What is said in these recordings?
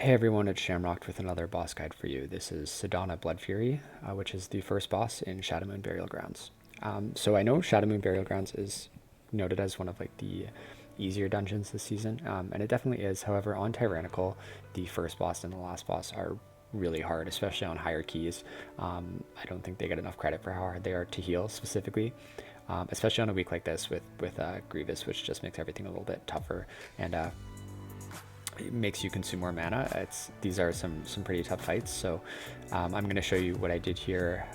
Hey everyone, it's Shamrocked with another boss guide for you. This is Sadana Bloodfury, which is the first boss in Shadowmoon Burial Grounds. So I know Shadowmoon Burial Grounds is noted as one of like the easier dungeons this season, and it definitely is. However, on Tyrannical, the first boss and the last boss are really hard, especially on higher keys. I don't think they get enough credit for how hard they are to heal specifically. Especially on a week like this with Grievous, which just makes everything a little bit tougher and it makes you consume more mana. These are some pretty tough fights, so I'm going to show you what I did here,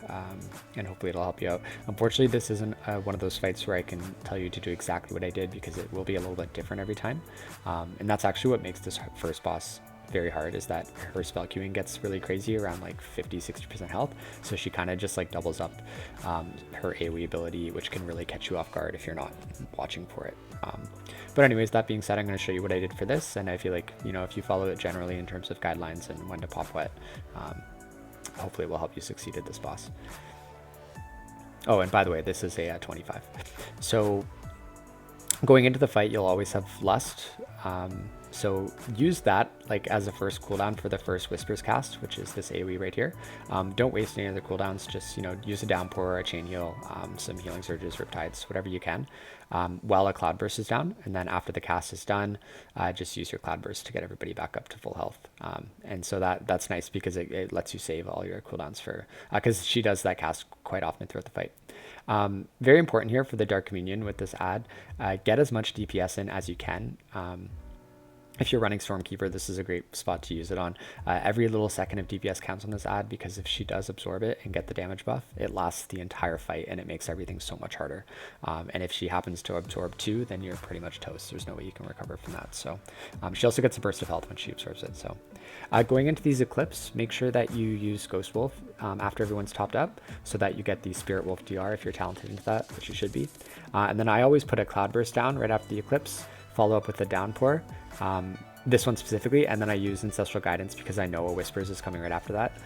and hopefully it'll help you out. Unfortunately, this isn't one of those fights where I can tell you to do exactly what I did, because it will be a little bit different every time, and that's actually what makes this first boss very hard, is that her spell queuing gets really crazy around like 50-60% health, so she kind of just like doubles up her AoE ability, which can really catch you off guard if you're not watching for it. But anyways, that being said, I'm going to show you what I did for this, and I feel like, you know, if you follow it generally in terms of guidelines and when to pop what, hopefully it will help you succeed at this boss. Oh, and by the way, this is a 25. So going into the fight, you'll always have Lust. So use that like as a first cooldown for the first Whispers cast, which is this AoE right here. Don't waste any other cooldowns. Just, you know, use a downpour, a chain heal, some healing surges, riptides, whatever you can, while a cloudburst is down. And then after the cast is done, just use your cloudburst to get everybody back up to full health. And so that's nice, because it lets you save all your cooldowns for, because she does that cast quite often throughout the fight. Very important here for the Dark Communion with this ad, get as much DPS in as you can. If you're running Stormkeeper, this is a great spot to use it on. Every little second of DPS counts on this ad, because if she does absorb it and get the damage buff, it lasts the entire fight and it makes everything so much harder. And if she happens to absorb 2, then you're pretty much toast. There's no way you can recover from that. So she also gets a burst of health when she absorbs it. So going into these Eclipse, make sure that you use Ghost Wolf after everyone's topped up, so that you get the Spirit Wolf DR if you're talented into that, which you should be. And then I always put a Cloudburst down right after the Eclipse, follow up with a Downpour, this one specifically, and then I use Ancestral Guidance because I know a Whispers is coming right after that.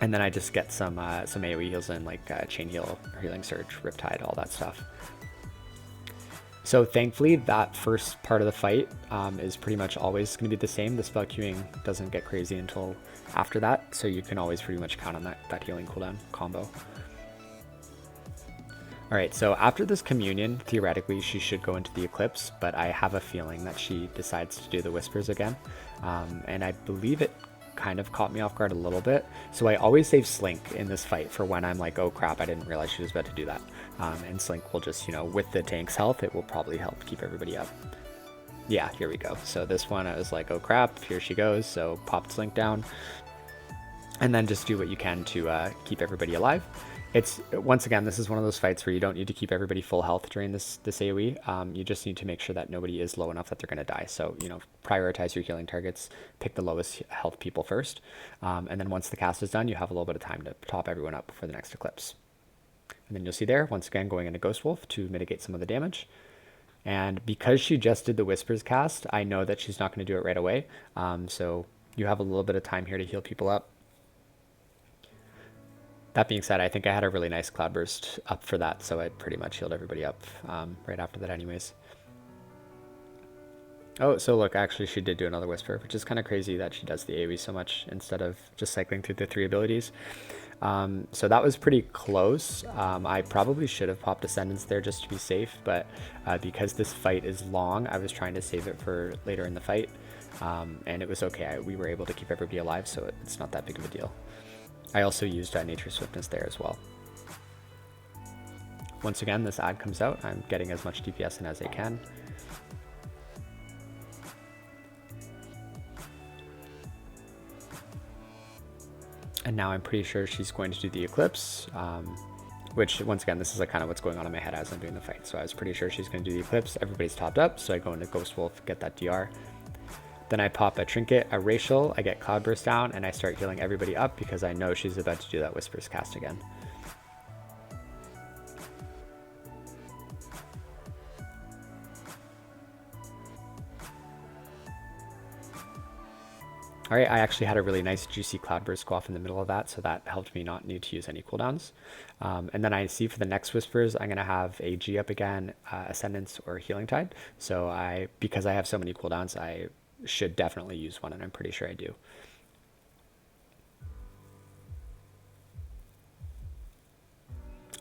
And then I just get some AoE heals in, like Chain Heal, Healing Surge, Riptide, all that stuff. So thankfully, that first part of the fight is pretty much always going to be the same. The spell queuing doesn't get crazy until after that, so you can always pretty much count on that healing cooldown combo. Alright, so after this Communion, theoretically she should go into the Eclipse, but I have a feeling that she decides to do the Whispers again. And I believe it kind of caught me off guard a little bit. So I always save Slink in this fight for when I'm like, oh crap, I didn't realize she was about to do that. And Slink will just, you know, with the tank's health, it will probably help keep everybody up. Yeah, here we go. So this one I was like, oh crap, here she goes. So popped Slink down. And then just do what you can to keep everybody alive. It's, once again, this is one of those fights where you don't need to keep everybody full health during this AoE. You just need to make sure that nobody is low enough that they're going to die. So, you know, prioritize your healing targets, pick the lowest health people first. And then once the cast is done, you have a little bit of time to top everyone up before the next Eclipse. And then you'll see there, once again, going into Ghost Wolf to mitigate some of the damage. And because she just did the Whispers cast, I know that she's not going to do it right away. So you have a little bit of time here to heal people up. That being said, I think I had a really nice Cloudburst up for that, so I pretty much healed everybody up right after that anyways. Oh, so look, actually she did do another Whisper, which is kind of crazy that she does the AoE so much instead of just cycling through the 3 abilities. So that was pretty close. I probably should have popped Ascendance there just to be safe, but because this fight is long, I was trying to save it for later in the fight, and it was okay. We were able to keep everybody alive, so it's not that big of a deal. I also used Nature's Swiftness there as well. Once again, this ad comes out. I'm getting as much DPS in as I can. And now I'm pretty sure she's going to do the Eclipse, which, once again, this is like kind of what's going on in my head as I'm doing the fight. So I was pretty sure she's going to do the Eclipse. Everybody's topped up, so I go into Ghost Wolf, get that DR. Then I pop a Trinket, a Racial, I get Cloudburst down, and I start healing everybody up because I know she's about to do that Whispers cast again. Alright, I actually had a really nice juicy Cloudburst go off in the middle of that, so that helped me not need to use any cooldowns. And then I see for the next Whispers, I'm going to have a G up again, Ascendance or Healing Tide. So because I have so many cooldowns, I should definitely use one, and I'm pretty sure I do.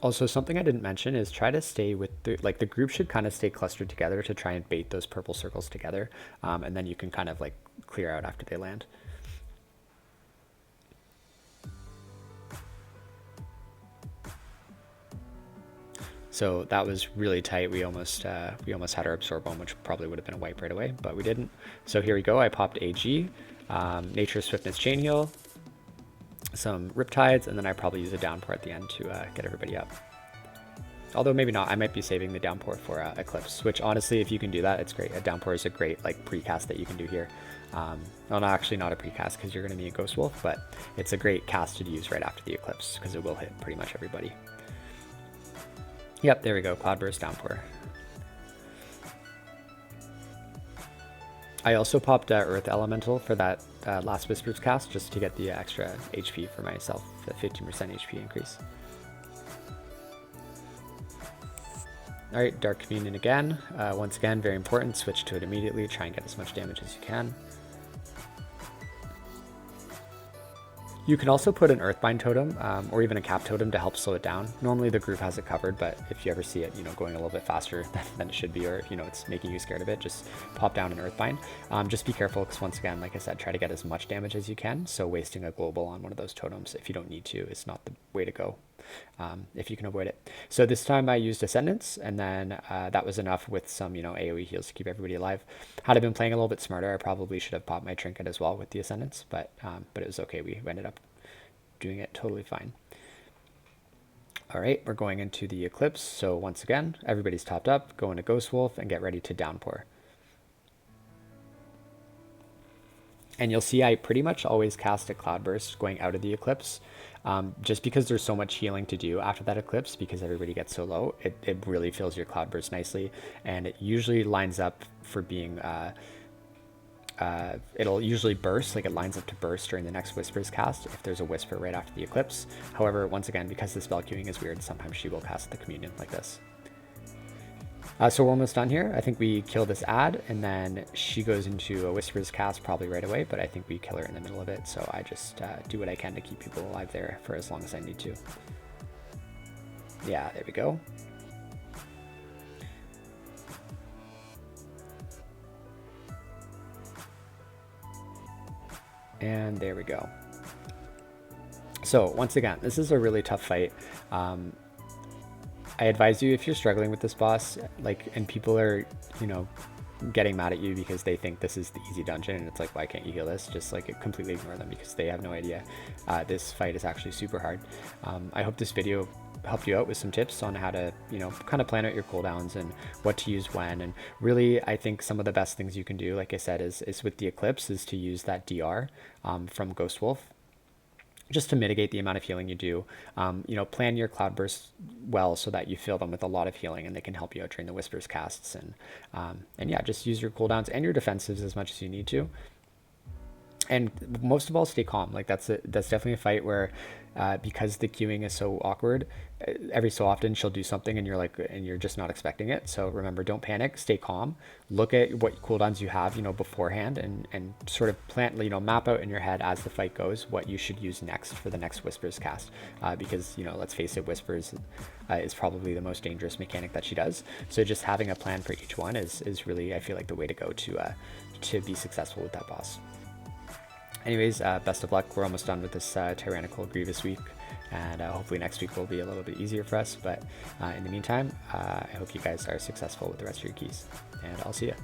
Also, something I didn't mention is try to stay with the group should kind of stay clustered together to try and bait those purple circles together, and then you can kind of like clear out after they land. So that was really tight. We almost had our absorb one, which probably would have been a wipe right away, but we didn't. So here we go. I popped AG, Nature Swiftness Chain Heal, some Riptides, and then I probably use a Downpour at the end to get everybody up. Although maybe not. I might be saving the Downpour for Eclipse, which honestly, if you can do that, it's great. A Downpour is a great like precast that you can do here. Well, no, actually not a precast because you're going to need Ghost Wolf, but it's a great cast to use right after the Eclipse because it will hit pretty much everybody. Yep, there we go. Cloudburst, Downpour. I also popped Earth Elemental for that last Whispers cast just to get the extra HP for myself, the 15% HP increase. Alright, Dark Communion again. Once again, very important. Switch to it immediately. Try and get as much damage as you can. You can also put an Earthbind totem or even a Cap totem to help slow it down. Normally the group has it covered, but if you ever see it, going a little bit faster than it should be, or if it's making you scared of it, just pop down an Earthbind. Just be careful because once again, like I said, try to get as much damage as you can. So wasting a global on one of those totems if you don't need to is not the way to go. If you can avoid it. So this time I used Ascendance, and then that was enough with some, AoE heals to keep everybody alive. Had I been playing a little bit smarter, I probably should have popped my Trinket as well with the Ascendance, but it was okay. We ended up doing it totally fine. All right, we're going into the Eclipse. So once again, everybody's topped up, go into Ghost Wolf and get ready to Downpour. And you'll see I pretty much always cast a Cloudburst going out of the Eclipse. Just because there's so much healing to do after that Eclipse, because everybody gets so low, it really fills your Cloudburst nicely, and it usually lines up for being, it'll usually burst, like it lines up to burst during the next Whispers cast if there's a Whisper right after the Eclipse. However, once again, because the spell queuing is weird, sometimes she will cast the Communion like this. So we're almost done here. I think we kill this ad, and then she goes into a Whispers cast probably right away, but I think we kill her in the middle of it, so I just do what I can to keep people alive there for as long as I need to. Yeah, there we go. And there we go. So once again, this is a really tough fight. I advise you, if you're struggling with this boss, and people are, getting mad at you because they think this is the easy dungeon, and it's like, why can't you heal this? Just completely ignore them because they have no idea. This fight is actually super hard. I hope this video helped you out with some tips on how to, kind of plan out your cooldowns and what to use when. And really, I think some of the best things you can do, like I said, is with the Eclipse, is to use that DR from Ghost Wolf, just to mitigate the amount of healing you do. Plan your Cloudbursts well so that you fill them with a lot of healing, and they can help you out during the Whispers casts. And yeah, just use your cooldowns and your defensives as much as you need to. And most of all, stay calm. That's definitely a fight where, because the queuing is so awkward, every so often she'll do something and you're just not expecting it. So remember, don't panic, stay calm, look at what cooldowns you have, beforehand, and sort of plan, map out in your head as the fight goes what you should use next for the next Whispers cast. Because, let's face it, Whispers is probably the most dangerous mechanic that she does. So just having a plan for each one is really, I feel like, the way to go to be successful with that boss. Anyways, best of luck. We're almost done with this Tyrannical Grievous week, and hopefully next week will be a little bit easier for us. But in the meantime, I hope you guys are successful with the rest of your keys, and I'll see you.